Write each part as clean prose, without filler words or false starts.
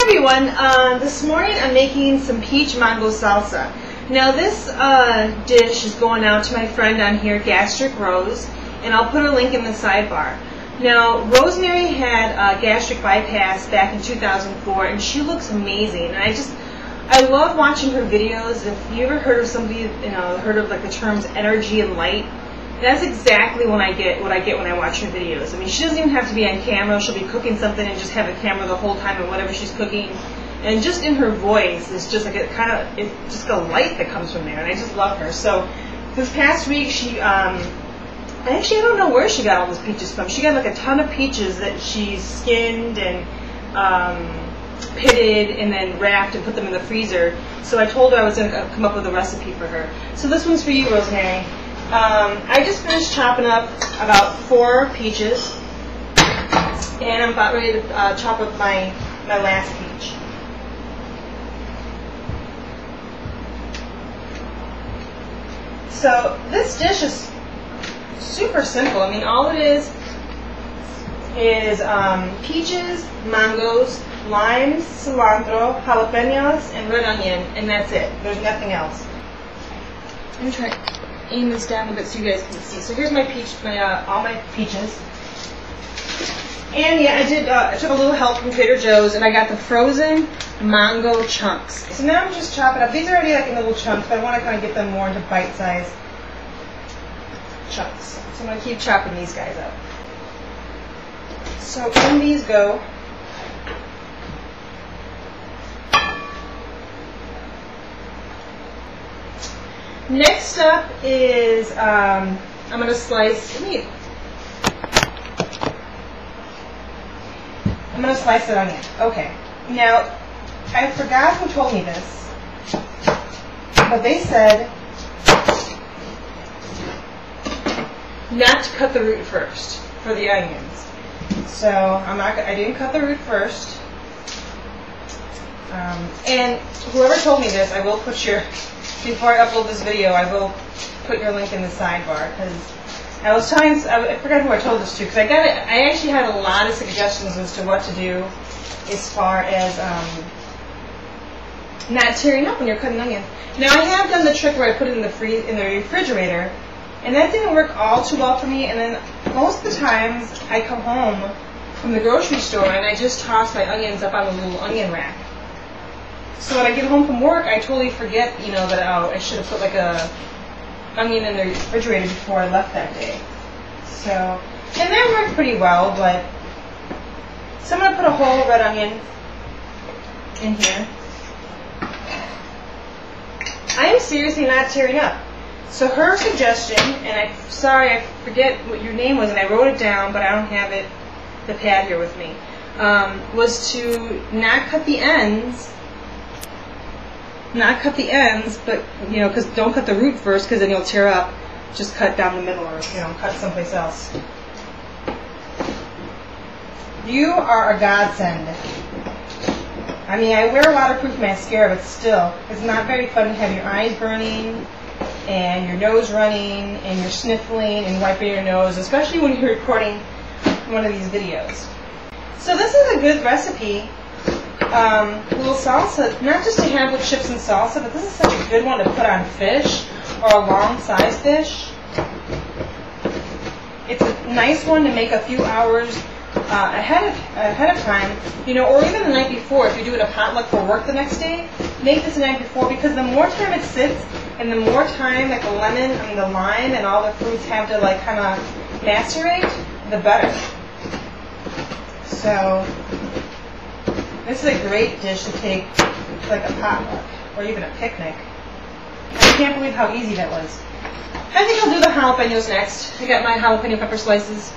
everyone, this morning I'm making some peach mango salsa. Now this dish is going out to my friend on here, Gastric Rose, and I'll put a link in the sidebar. Now Rosemary had gastric bypass back in 2004 and she looks amazing, and I love watching her videos. If you ever heard of somebody, heard of like the terms energy and light, that's exactly what I get when I watch her videos. I mean, she doesn't even have to be on camera. She'll be cooking something and just have a camera the whole time of whatever she's cooking. And just in her voice, it's just like it's just a light that comes from there. And I just love her. So this past week, I don't know where she got all those peaches from. She got like a ton of peaches that she skinned and pitted and then wrapped and put them in the freezer. So I told her I was going to come up with a recipe for her. So this one's for you, Rosemary. I just finished chopping up about 4 peaches, and I'm about ready to chop up my last peach. So this dish is super simple. I mean, all it is peaches, mangoes, limes, cilantro, jalapenos, and red onion, and that's it. There's nothing else. Let me try to aim this down a bit so you guys can see. So here's my all my peaches. And yeah, I took a little help from Trader Joe's, and I got the frozen mango chunks. So now I'm just chopping up. These are already like in little chunks, but I want to kind of get them more into bite-sized chunks. So I'm going to keep chopping these guys up. So in these go. Next up is I'm going to slice meat. I'm going to slice the onion. Okay. Now, I forgot who told me this, but they said not to cut the root first for the onions. So I didn't cut the root first. And whoever told me this, I will put before I upload this video, I will put your link in the sidebar, because I forgot who I told this to, because I actually had a lot of suggestions as to what to do as far as not tearing up when you're cutting onions. Now I have done the trick where I put it in the refrigerator, and that didn't work all too well for me, and then most of the times I come home from the grocery store and I just toss my onions up on a little onion rack. So when I get home from work, I totally forget, that I should have put like a onion in the refrigerator before I left that day. So, and that worked pretty well, but so I'm going to put a whole red onion in here. I am seriously not tearing up. So her suggestion, and I forget what your name was, and I wrote it down, but I don't have the pad here with me, was to not cut the ends. Not cut the ends, but, because don't cut the root first, because then you'll tear up. Just cut down the middle, or, cut someplace else. You are a godsend. I mean, I wear waterproof mascara, but still, it's not very fun to have your eyes burning, and your nose running, and you're sniffling and wiping your nose, especially when you're recording one of these videos. So this is a good recipe. Little salsa, not just to have with chips and salsa, but this is such a good one to put on fish or a long-sized fish. It's a nice one to make a few hours ahead of time, or even the night before. If you're doing a potluck for work the next day, make this the night before, because the more time it sits and the more time like the lime and all the fruits have to like kind of macerate, the better. So this is a great dish to take to like a potluck or even a picnic. I can't believe how easy that was. I think I'll do the jalapenos next. I got my jalapeno pepper slices.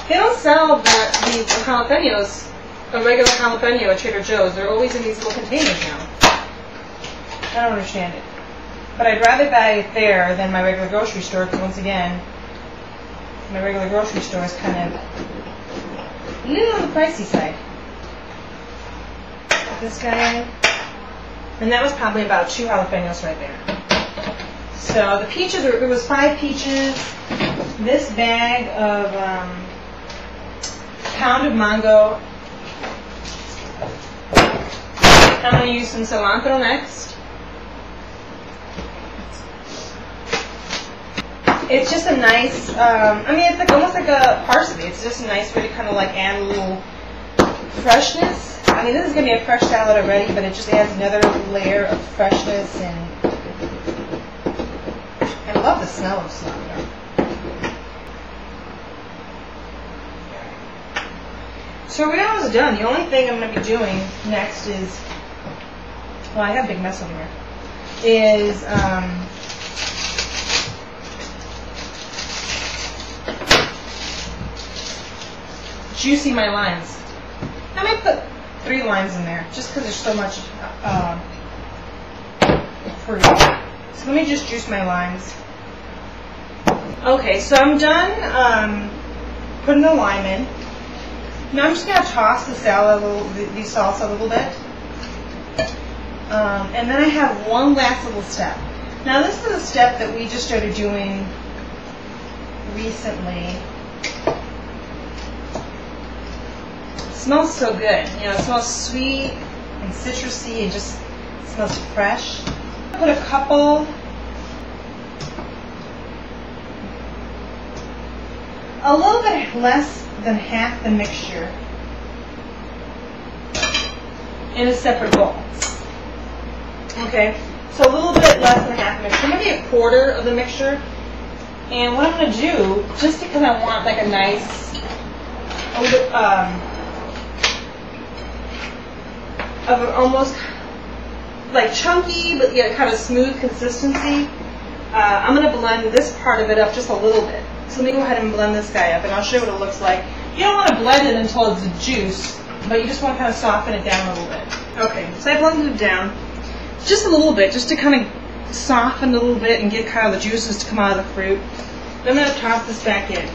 They don't sell these jalapenos, a regular jalapeno at Trader Joe's. They're always in these little containers now. I don't understand it. But I'd rather buy it there than my regular grocery store, because once again, my regular grocery store is kind of a little on the pricey side. This guy, and that was probably about 2 jalapenos right there. So the peaches, there was 5 peaches, this bag of pound of mango, I'm going to use some cilantro next. It's just a nice, it's like almost like a parsley. It's just a nice way to kind of like add a little freshness. I mean, this is going to be a fresh salad already, but it just adds another layer of freshness, and I love the smell of cilantro. So we're almost done. The only thing I'm going to be doing next is, well, I have a big mess over here, is juicing my limes. I might put 3 limes in there just because there's so much fruit. So let me just juice my limes. Okay, so I'm done putting the lime in. Now I'm just going to toss the salad, the salsa a little bit. And then I have one last little step. Now this is a step that we just started doing recently. It smells so good. You know, it smells sweet and citrusy and just smells fresh. I put a couple, a little bit less than half the mixture in a separate bowl. Okay, so a little bit less than half the mixture, maybe a quarter of the mixture. And what I'm going to do, just because I want like a nice, almost like chunky but yet kind of smooth consistency, I'm going to blend this part of it up just a little bit. So let me go ahead and blend this guy up, and I'll show you what it looks like. You don't want to blend it until it's a juice, but you just want to kind of soften it down a little bit. Okay, so I blended it down just a little bit, just to kind of soften a little bit and get kind of the juices to come out of the fruit. Then I'm going to toss this back in.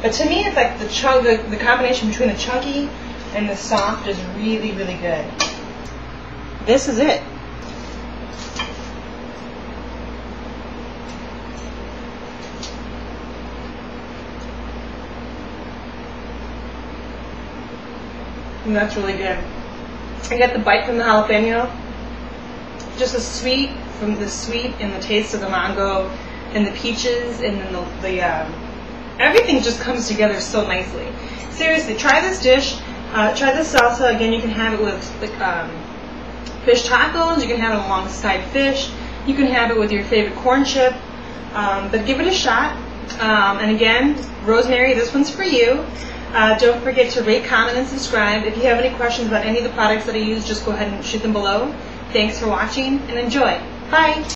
But to me, it's like the combination between the chunky and the soft is really, really good. This is it. And that's really good. I get the bite from the jalapeno, just the sweet from the sweet and the taste of the mango and the peaches, and then the everything just comes together so nicely. Seriously, try this dish. Try this salsa. Again, you can have it with fish tacos. You can have it alongside fish. You can have it with your favorite corn chip. But give it a shot. And again, Rosemary, this one's for you. Don't forget to rate, comment, and subscribe. If you have any questions about any of the products that I use, just go ahead and shoot them below. Thanks for watching, and enjoy. Bye!